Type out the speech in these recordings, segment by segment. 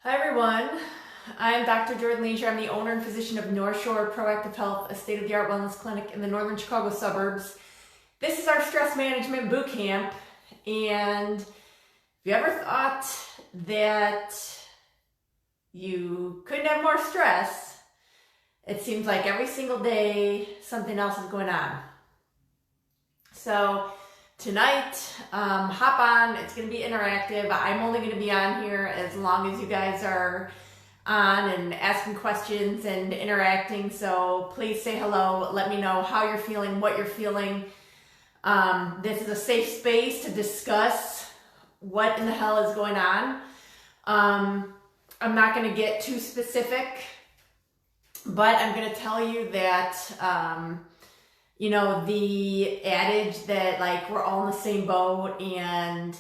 Hi everyone, I'm Dr. Jordan Leasure. I'm the owner and physician of North Shore Proactive Health, a state-of-the-art wellness clinic in the northern Chicago suburbs. This is our stress management boot camp, and if you ever thought that you couldn't have more stress, it seems like every single day something else is going on. So tonight, hop on. It's going to be interactive. I'm only going to be on here as long as you guys are on and asking questions and interacting. So please say hello. Let me know how you're feeling, what you're feeling. This is a safe space to discuss what in the hell is going on. I'm not going to get too specific, but I'm going to tell you that the adage that like we're all in the same boat and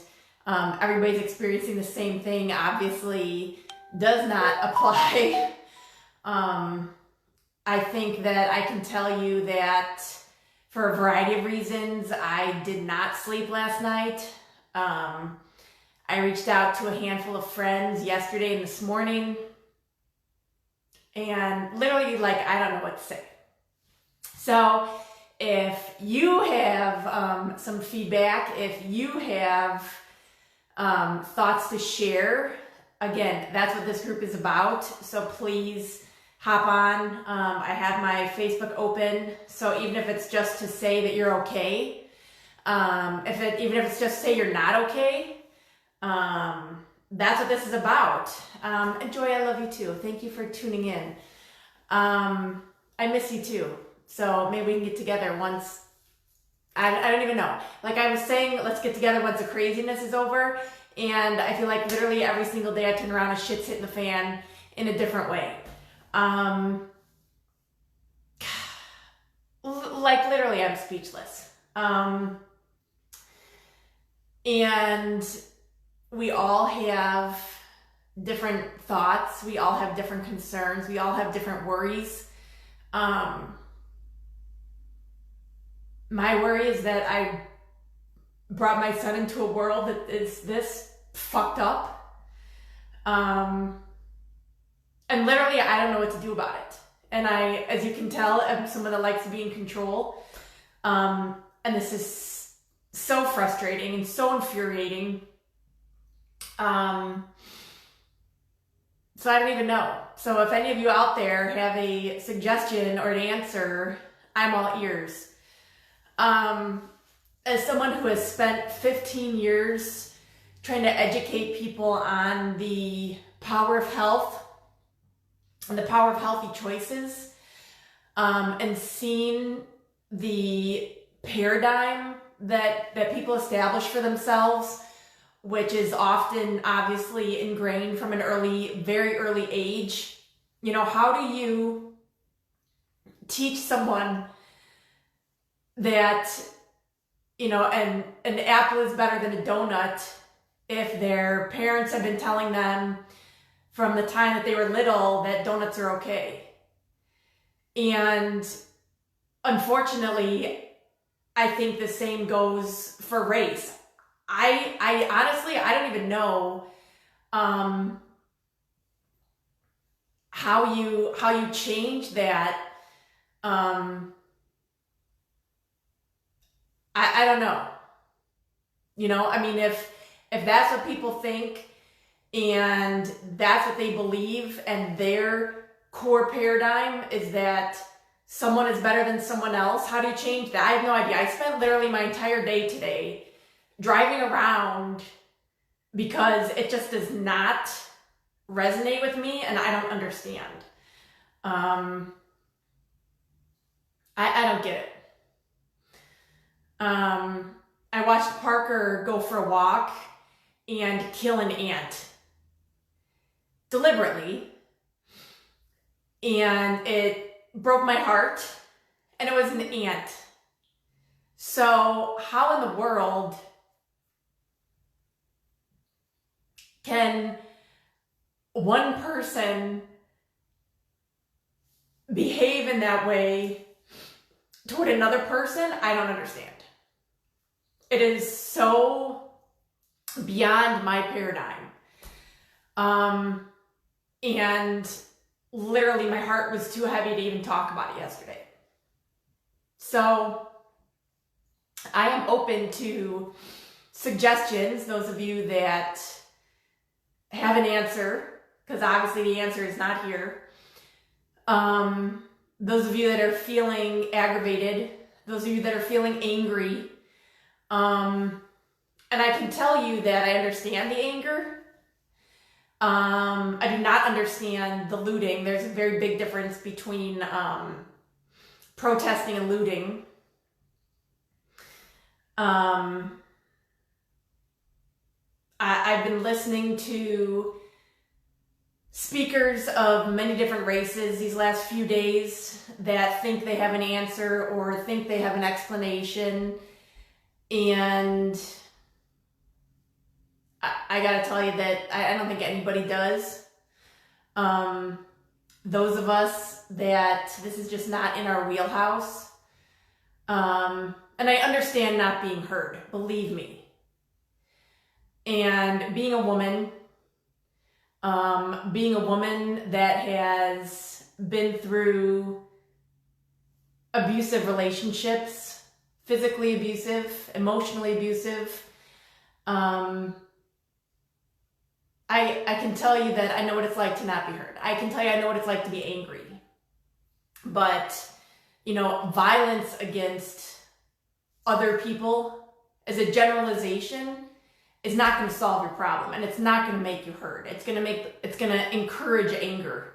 everybody's experiencing the same thing obviously does not apply. I think that I can tell you that for a variety of reasons, I did not sleep last night. I reached out to a handful of friends yesterday and this morning, and literally, I don't know what to say. So if you have some feedback, if you have thoughts to share, again, that's what this group is about. So please hop on. I have my Facebook open. So even if it's just to say that you're okay, even if it's just to say you're not okay, that's what this is about. And Joy, I love you too. Thank you for tuning in. I miss you too. So maybe we can get together once, I don't even know. Like I was saying, let's get together once the craziness is over. And I feel like literally every single day I turn around and shit's hitting the fan in a different way. Like literally I'm speechless. And we all have different thoughts. We all have different concerns. We all have different worries. My worry is that I brought my son into a world that is this fucked up. And literally, I don't know what to do about it. And I, as you can tell, am someone that likes to be in control. And this is so frustrating and so infuriating. So I don't even know. So if any of you out there have a suggestion or an answer, I'm all ears. As someone who has spent 15 years trying to educate people on the power of health and the power of healthy choices, and seen the paradigm that people establish for themselves, which is often obviously ingrained from an very early age. How do you teach someone that, an apple is better than a donut if their parents have been telling them from the time that they were little that donuts are okay? And unfortunately, I think the same goes for race. I honestly, I don't even know how you change that. I don't know. If that's what people think and that's what they believe, and their core paradigm is that someone is better than someone else, how do you change that? I have no idea. I spent literally my entire day today driving around because it just does not resonate with me and I don't understand. I don't get it. I watched Parker go for a walk and kill an ant deliberately, and it broke my heart, and it was an ant. So how in the world can one person behave in that way toward another person? I don't understand. It is so beyond my paradigm. And literally my heart was too heavy to even talk about it yesterday. So I am open to suggestions, those of you that have an answer, because obviously the answer is not here. Those of you that are feeling aggravated, those of you that are feeling angry, and I can tell you that I understand the anger. I do not understand the looting. There's a very big difference between protesting and looting. I've been listening to speakers of many different races these last few days that think they have an answer or think they have an explanation. And I gotta tell you that I don't think anybody does. Those of us that this is just not in our wheelhouse. And I understand not being heard, believe me. And being a woman that has been through abusive relationships, physically abusive, emotionally abusive, I can tell you that I know what it's like to not be heard. I can tell you I know what it's like to be angry. But, violence against other people as a generalization is not going to solve your problem, and it's not going to make you heard. It's going to encourage anger,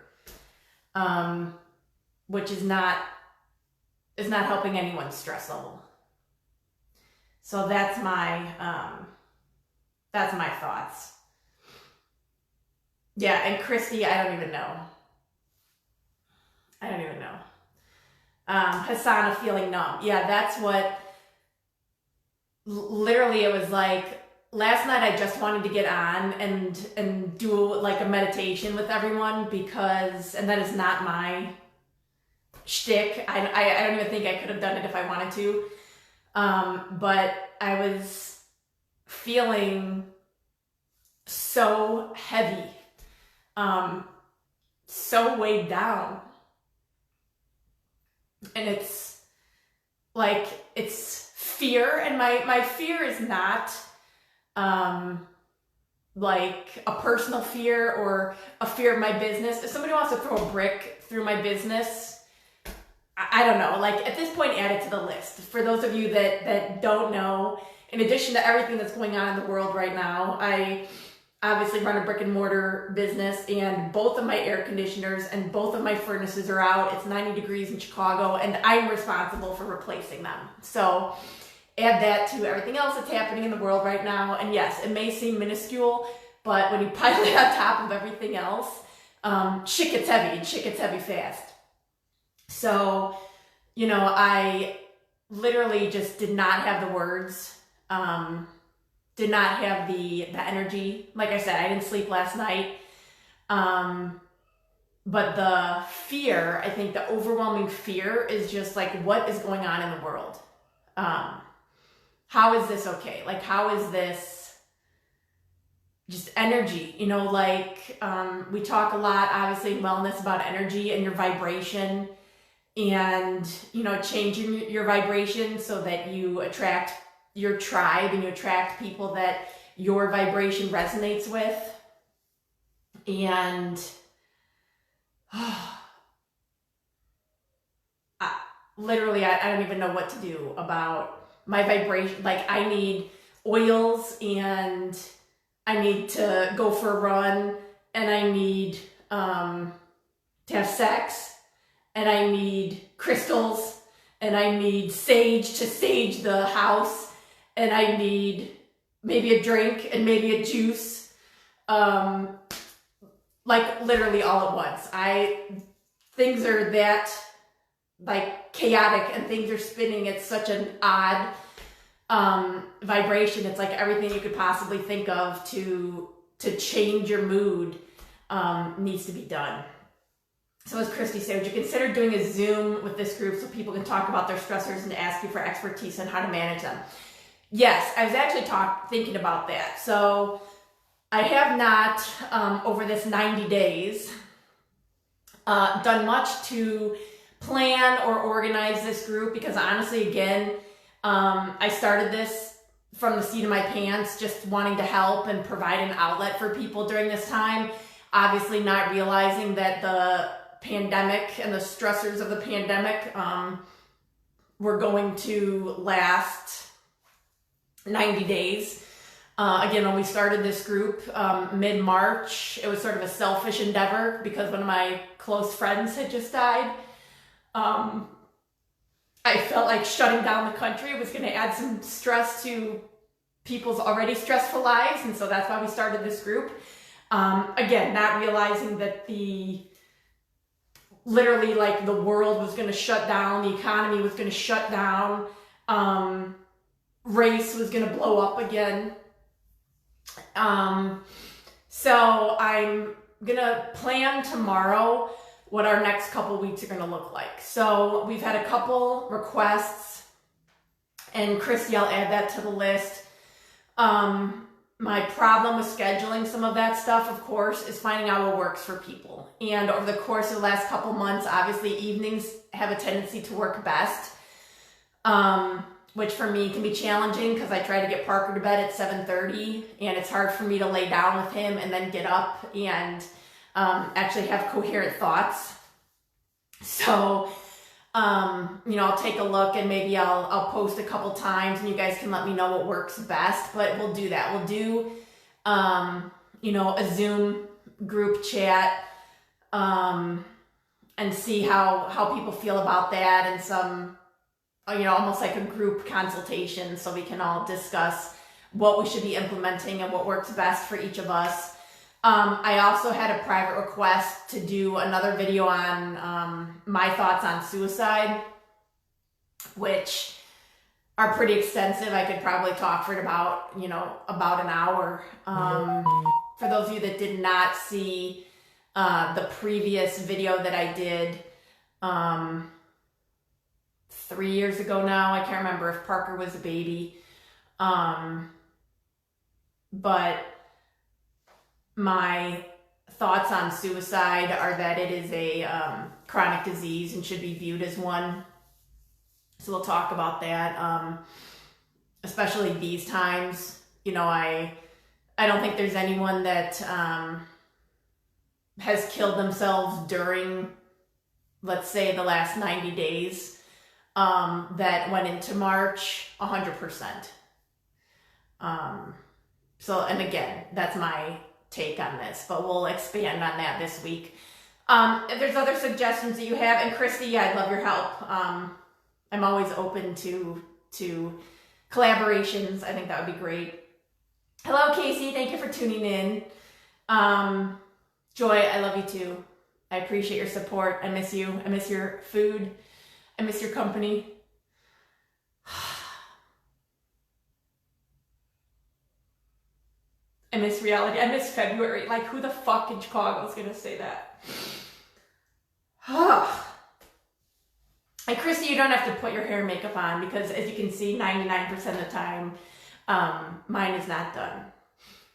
which is not helping anyone's stress level. So that's my thoughts. Yeah, and Christy, I don't even know. Hasana feeling numb. Yeah, that's what, literally it was like, last night I just wanted to get on and do like a meditation with everyone and that is not my shtick. I don't even think I could have done it if I wanted to. But I was feeling so heavy, so weighed down. And it's like, it's fear, and my fear is not like a personal fear or a fear of my business. If somebody wants to throw a brick through my business, I don't know, like at this point, add it to the list. For those of you that don't know, in addition to everything that's going on in the world right now, I obviously run a brick and mortar business, and both of my air conditioners and both of my furnaces are out. It's 90 degrees in Chicago, and I'm responsible for replacing them. So add that to everything else that's happening in the world right now. And yes, it may seem minuscule, but when you pile it on top of everything else, shit gets heavy, and shit gets heavy fast. So, I literally just did not have the words, did not have the energy. Like I said, I didn't sleep last night. But the fear, I think the overwhelming fear is just like, what is going on in the world? How is this okay? Like, how is this just energy? We talk a lot, obviously, in wellness about energy and your vibration and, changing your vibration so that you attract your tribe and you attract people that your vibration resonates with. And literally, I don't even know what to do about my vibration. Like, I need oils, and I need to go for a run, and I need to have sex, and I need crystals, and I need sage to sage the house, and I need maybe a drink and maybe a juice, like literally all at once. Things are that like chaotic, and things are spinning at such an odd vibration. It's like everything you could possibly think of to change your mood needs to be done. So as Christy said, would you consider doing a Zoom with this group so people can talk about their stressors and ask you for expertise on how to manage them? Yes, I was actually thinking about that. So I have not, over this 90 days, done much to plan or organize this group, because honestly, again, I started this from the seat of my pants, just wanting to help and provide an outlet for people during this time. Obviously not realizing that the pandemic and the stressors of the pandemic were going to last 90 days. Again, when we started this group mid-March, it was sort of a selfish endeavor because one of my close friends had just died. I felt like shutting down the country was going to add some stress to people's already stressful lives, and so that's why we started this group. Again, not realizing that literally like the world was going to shut down, the economy was going to shut down, race was going to blow up again. So I'm going to plan tomorrow what our next couple weeks are going to look like. So we've had a couple requests, and Christy, I'll add that to the list. My problem with scheduling some of that stuff, of course, is finding out what works for people. And over the course of the last couple months, obviously evenings have a tendency to work best, which for me can be challenging because I try to get Parker to bed at 7:30, and it's hard for me to lay down with him and then get up and actually have coherent thoughts. So, I'll take a look, and maybe I'll post a couple times and you guys can let me know what works best, but we'll do that. We'll do, a Zoom group chat, and see how people feel about that, and some, almost like a group consultation, so we can all discuss what we should be implementing and what works best for each of us. I also had a private request to do another video on my thoughts on suicide, which are pretty extensive. I could probably talk for about an hour. For those of you that did not see the previous video that I did 3 years ago now, I can't remember if Parker was a baby, but my thoughts on suicide are that it is a chronic disease and should be viewed as one. So we'll talk about that, especially these times. I don't think there's anyone that has killed themselves during, let's say, the last 90 days that went into March, 100%. So, and again, that's my take on this, but we'll expand on that this week. If there's other suggestions that you have, and Christy, I'd love your help. I'm always open to collaborations. I think that would be great. Hello, Casey. Thank you for tuning in. Joy, I love you too. I appreciate your support. I miss you. I miss your food. I miss your company. I miss reality. I miss February. Like, who the fuck in Chicago is going to say that? And Christy, you don't have to put your hair and makeup on because, as you can see, 99% of the time, mine is not done.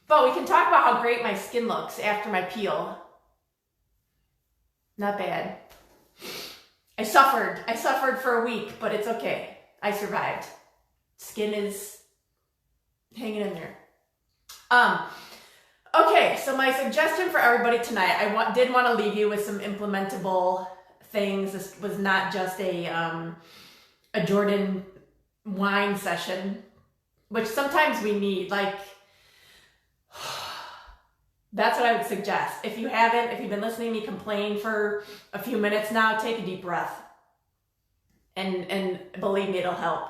But we can talk about how great my skin looks after my peel. Not bad. I suffered for a week, but it's okay. I survived. Skin is hanging in there. Okay, so my suggestion for everybody tonight, I did want to leave you with some implementable things. This was not just a Jordan wine session, which sometimes we need. Like, that's what I would suggest. If you've been listening to me complain for a few minutes now, take a deep breath. And believe me, it'll help.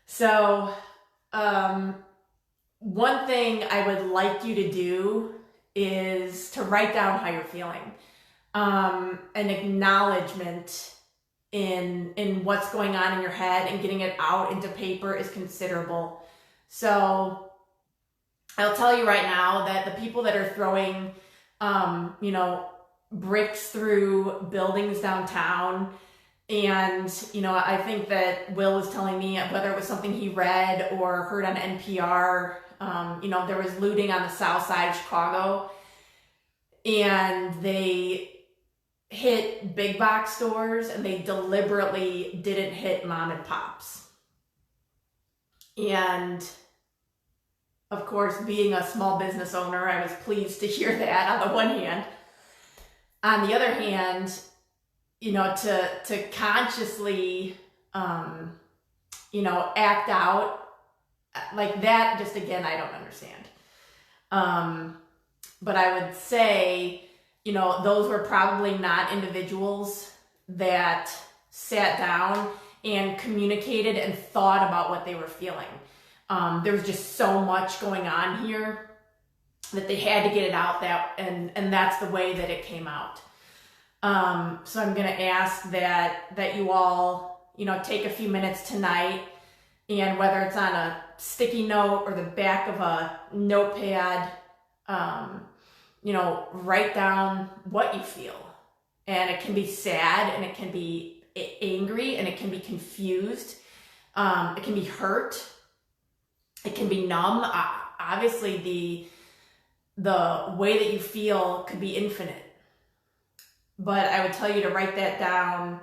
So, one thing I would like you to do is to write down how you're feeling. An acknowledgement in what's going on in your head and getting it out into paper is considerable. So I'll tell you right now that the people that are throwing, bricks through buildings downtown, and, I think that Will was telling me, whether it was something he read or heard on NPR, there was looting on the south side of Chicago, and they hit big box stores and they deliberately didn't hit mom and pops. And of course, being a small business owner, I was pleased to hear that on the one hand. On the other hand, to consciously, act out like that, just again, I don't understand. But I would say, those were probably not individuals that sat down and communicated and thought about what they were feeling. There was just so much going on here that they had to get it out, and that's the way that it came out. So I'm going to ask that you all, take a few minutes tonight, and whether it's on a sticky note or the back of a notepad, write down what you feel. And it can be sad, and it can be angry, and it can be confused. It can be hurt. It can be numb. Obviously, the way that you feel could be infinite. But I would tell you to write that down.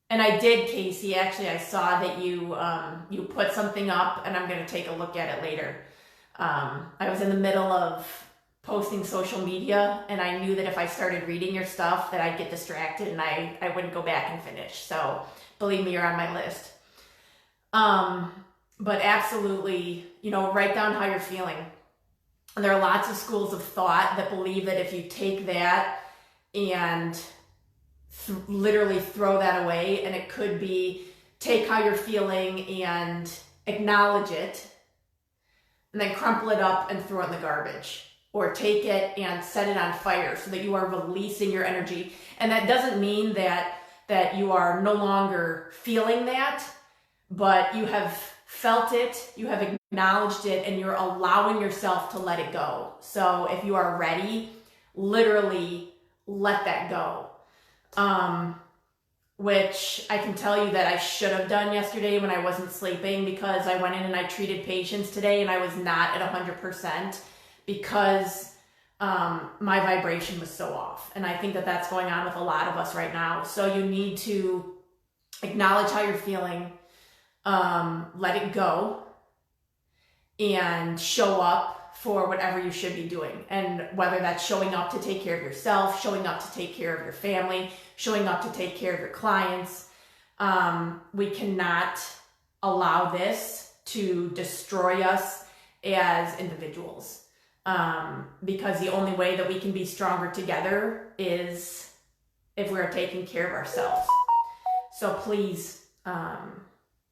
And I did, Casey. Actually, I saw that you put something up, and I'm going to take a look at it later. I was in the middle of posting social media, and I knew that if I started reading your stuff that I'd get distracted and I wouldn't go back and finish. So believe me, you're on my list. But absolutely, write down how you're feeling. And there are lots of schools of thought that believe that if you take that and literally throw that away, and it could be take how you're feeling and acknowledge it, and then crumple it up and throw it in the garbage. Or take it and set it on fire so that you are releasing your energy. And that doesn't mean that you are no longer feeling that, but you have felt it, you have acknowledged it, and you're allowing yourself to let it go. So if you are ready, literally let that go. Which I can tell you that I should have done yesterday when I wasn't sleeping, because I went in and I treated patients today and I was not at 100%. Because my vibration was so off. And I think that that's going on with a lot of us right now. So you need to acknowledge how you're feeling, let it go, and show up for whatever you should be doing. And whether that's showing up to take care of yourself, showing up to take care of your family, showing up to take care of your clients. We cannot allow this to destroy us as individuals. Because the only way that we can be stronger together is if we're taking care of ourselves. So please,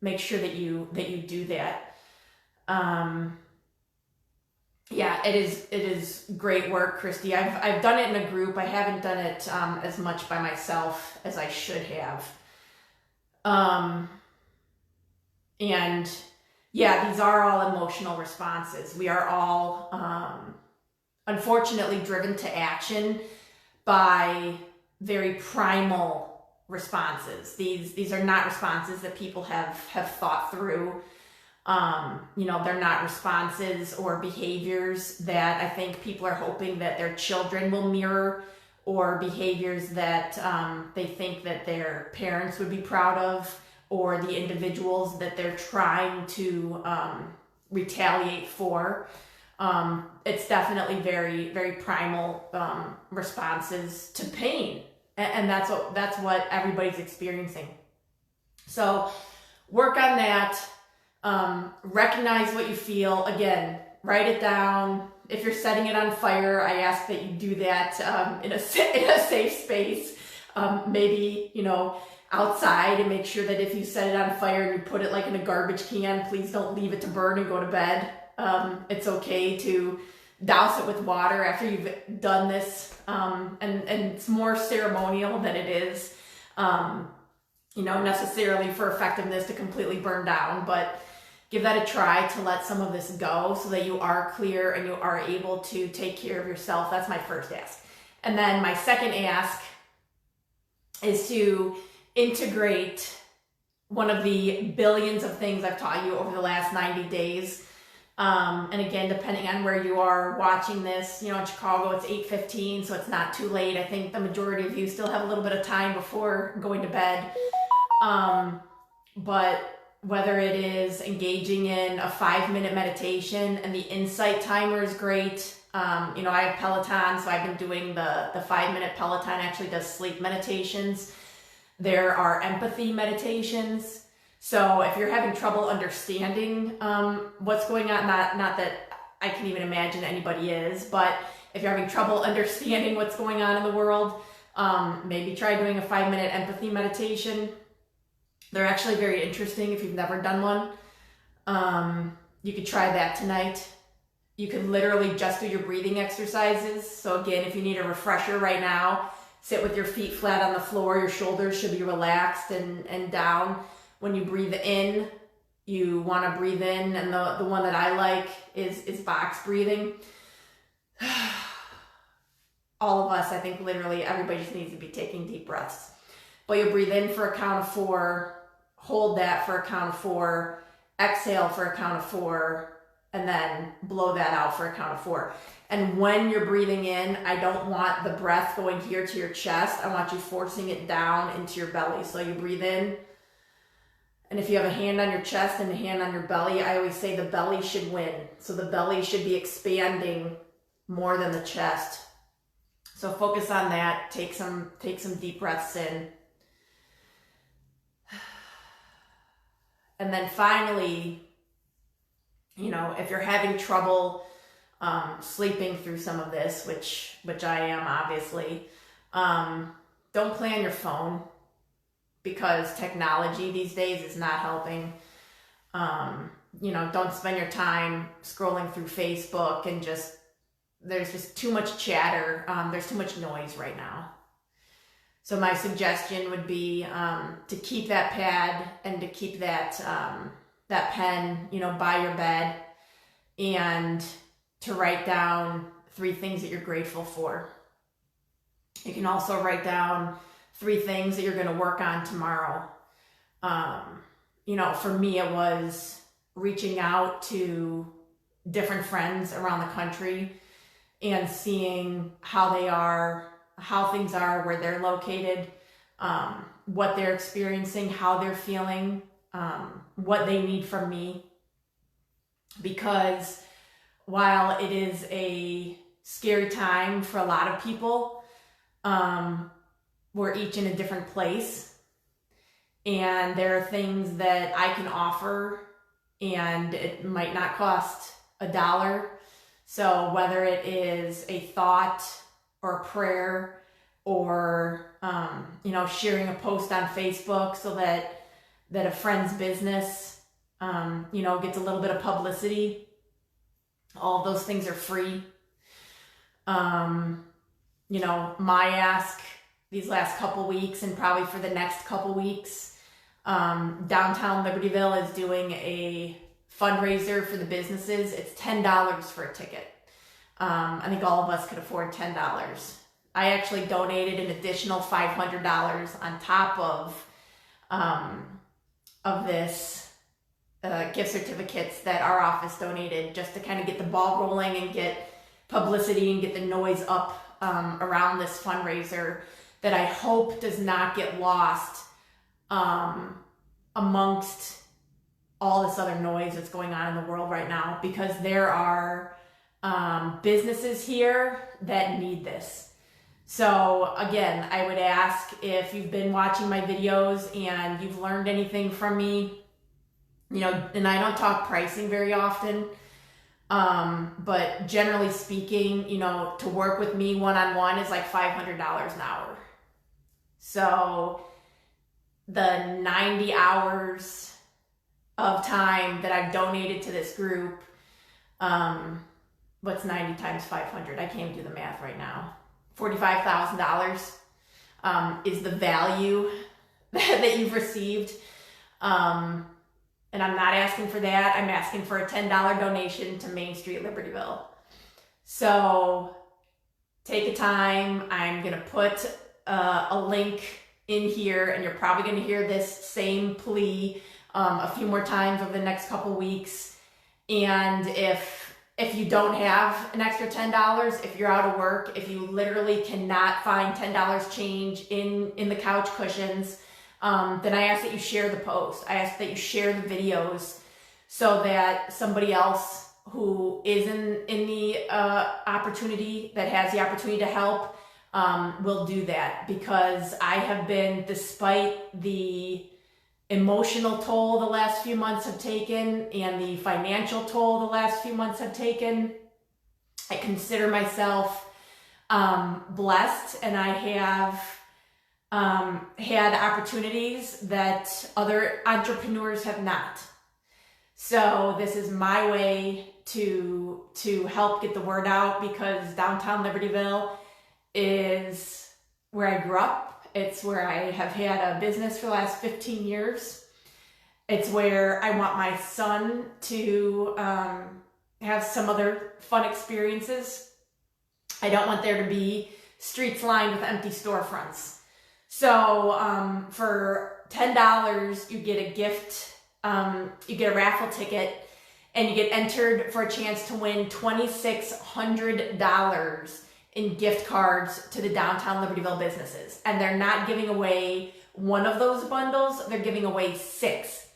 make sure that you do that. It is great work, Christy. I've done it in a group. I haven't done it, as much by myself as I should have. And yeah, these are all emotional responses. We are all, unfortunately, driven to action by very primal responses. These are not responses that people have thought through. They're not responses or behaviors that I think people are hoping that their children will mirror, or behaviors that they think that their parents would be proud of, or the individuals that they're trying to retaliate for. It's definitely very, very primal responses to pain, and that's what everybody's experiencing. So work on that. Recognize what you feel. Again, write it down. If you're setting it on fire, I ask that you do that in a safe space. Maybe outside, and make sure that if you set it on fire and you put it like in a garbage can, please don't leave it to burn and go to bed. It's okay to douse it with water after you've done this, and it's more ceremonial than it is, necessarily for effectiveness to completely burn down, but give that a try to let some of this go so that you are clear and you are able to take care of yourself. That's my first ask. And then my second ask is to integrate one of the billions of things I've taught you over the last 90 days. And again, depending on where you are watching this, you know, in Chicago, it's 8:15, so it's not too late. I think the majority of you still have a little bit of time before going to bed. But whether it is engaging in a 5-minute meditation, and the insight timer is great. You know, I have Peloton, so I've been doing the 5-minute Peloton actually does sleep meditations. There are empathy meditations. So if you're having trouble understanding what's going on, not that I can even imagine anybody is, but if you're having trouble understanding what's going on in the world, maybe try doing a 5-minute empathy meditation. They're actually very interesting if you've never done one. You could try that tonight. You can literally just do your breathing exercises. So again, if you need a refresher right now, sit with your feet flat on the floor. Your shoulders should be relaxed and down. When you breathe in, you want to breathe in, and the one that I like is box breathing. All of us, I think literally everybody just needs to be taking deep breaths. But you'll breathe in for a count of 4, hold that for a count of 4, exhale for a count of 4, and then blow that out for a count of 4. And when you're breathing in, I don't want the breath going here to your chest. I want you forcing it down into your belly. So you breathe in, and if you have a hand on your chest and a hand on your belly, I always say the belly should win. So the belly should be expanding more than the chest. So focus on that. Take some deep breaths in. And then finally, you know, if you're having trouble sleeping through some of this, which I am obviously, don't play on your phone, because technology these days is not helping. You know, don't spend your time scrolling through Facebook and there's just too much chatter. There's too much noise right now. So my suggestion would be to keep that pad and to keep that pen, you know, by your bed, and to write down 3 things that you're grateful for. You can also write down 3 things that you're going to work on tomorrow. You know, for me, it was reaching out to different friends around the country and seeing how they are, how things are, where they're located, what they're experiencing, how they're feeling, what they need from me. Because while it is a scary time for a lot of people, we're each in a different place, and there are things that I can offer, and it might not cost $1. So whether it is a thought or a prayer, or you know, sharing a post on Facebook so that a friend's business you know, gets a little bit of publicity, all of those things are free. You know, my ask these last couple weeks, and probably for the next couple weeks, downtown Libertyville is doing a fundraiser for the businesses. It's $10 for a ticket. I think all of us could afford $10. I actually donated an additional $500 on top of this gift certificates that our office donated, just to kind of get the ball rolling and get publicity and get the noise up around this fundraiser that I hope does not get lost amongst all this other noise that's going on in the world right now, because there are businesses here that need this. So again, I would ask, if you've been watching my videos and you've learned anything from me, you know, and I don't talk pricing very often, but generally speaking, you know, to work with me one-on-one is like $500 an hour. So the 90 hours of time that I've donated to this group, what's 90 times 500? I can't do the math right now. $45,000 is the value that you've received. And I'm not asking for that. I'm asking for a $10 donation to Main Street Libertyville. So take a time. I'm going to put a link in here, and you're probably going to hear this same plea a few more times over the next couple weeks. And if you don't have an extra $10, if you're out of work, if you literally cannot find $10 change in the couch cushions, then I ask that you share the post. I ask that you share the videos so that somebody else who is in the opportunity, that has the opportunity to help, will do that. Because I have been, despite the emotional toll the last few months have taken and the financial toll the last few months have taken, I consider myself blessed, and I have had opportunities that other entrepreneurs have not. So this is my way to help get the word out, because downtown Libertyville is where I grew up. It's where I have had a business for the last 15 years. It's where I want my son to have some other fun experiences. I don't want there to be streets lined with empty storefronts. So for $10, you get a gift, you get a raffle ticket, and you get entered for a chance to win $2,600 in gift cards to the downtown Libertyville businesses. And they're not giving away one of those bundles, they're giving away 6.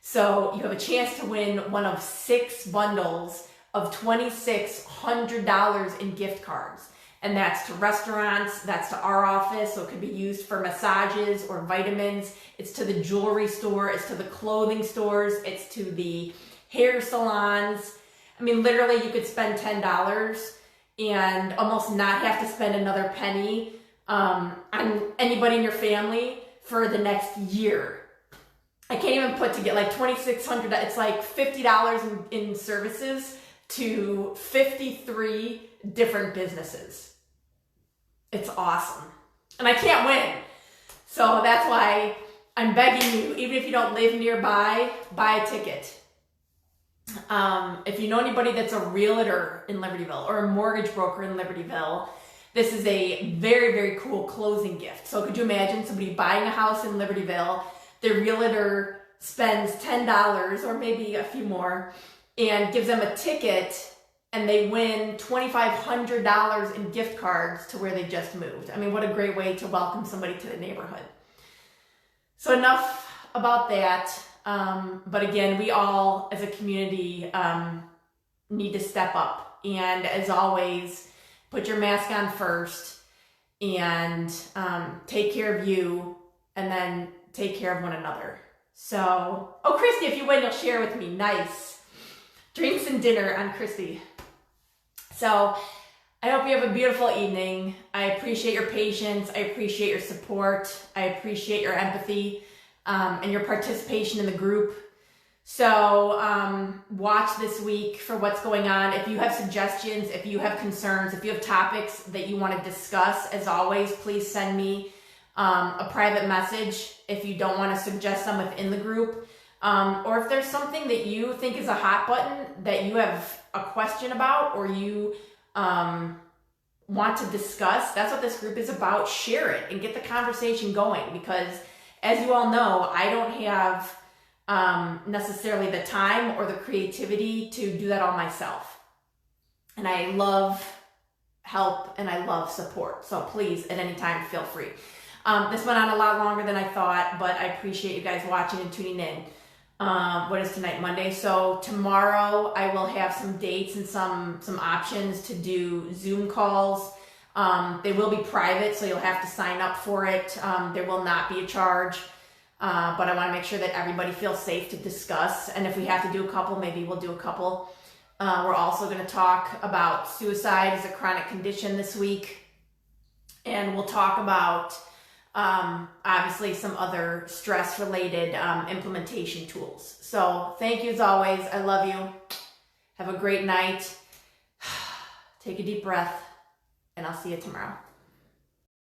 So you have a chance to win one of 6 bundles of $2,600 in gift cards. And that's to restaurants, that's to our office, so it can be used for massages or vitamins. It's to the jewelry store, it's to the clothing stores, it's to the hair salons. I mean, literally you could spend $10 and almost not have to spend another penny on anybody in your family for the next year. I can't even put to get like $2,600. It's like $50 in services to 53 different businesses. It's awesome. And I can't win. So that's why I'm begging you, even if you don't live nearby, buy a ticket. If you know anybody that's a realtor in Libertyville or a mortgage broker in Libertyville, this is a very, very cool closing gift. So could you imagine somebody buying a house in Libertyville, their realtor spends $10 or maybe a few more and gives them a ticket, and they win $2,500 in gift cards to where they just moved. I mean, what a great way to welcome somebody to the neighborhood. So enough about that. But again, we all as a community need to step up. And as always, put your mask on first and take care of you, and then take care of one another. So, oh, Christy, if you win, you'll share with me. Nice. Drinks and dinner on Christy. So I hope you have a beautiful evening. I appreciate your patience. I appreciate your support. I appreciate your empathy and your participation in the group. So watch this week for what's going on. If you have suggestions, if you have concerns, if you have topics that you want to discuss, as always, please send me a private message if you don't want to suggest some within the group. Or if there's something that you think is a hot button that you have a question about, or you want to discuss, that's what this group is about. Share it and get the conversation going, because as you all know, I don't have necessarily the time or the creativity to do that all myself. And I love help and I love support. So please, at any time, feel free. This went on a lot longer than I thought, but I appreciate you guys watching and tuning in. What is tonight? Monday. So tomorrow I will have some dates and some options to do Zoom calls. They will be private, so you'll have to sign up for it. There will not be a charge, but I want to make sure that everybody feels safe to discuss. And if we have to do a couple, maybe we'll do a couple. We're also going to talk about suicide as a chronic condition this week. And we'll talk about obviously some other stress-related implementation tools. So thank you as always. I love you. Have a great night. Take a deep breath, and I'll see you tomorrow.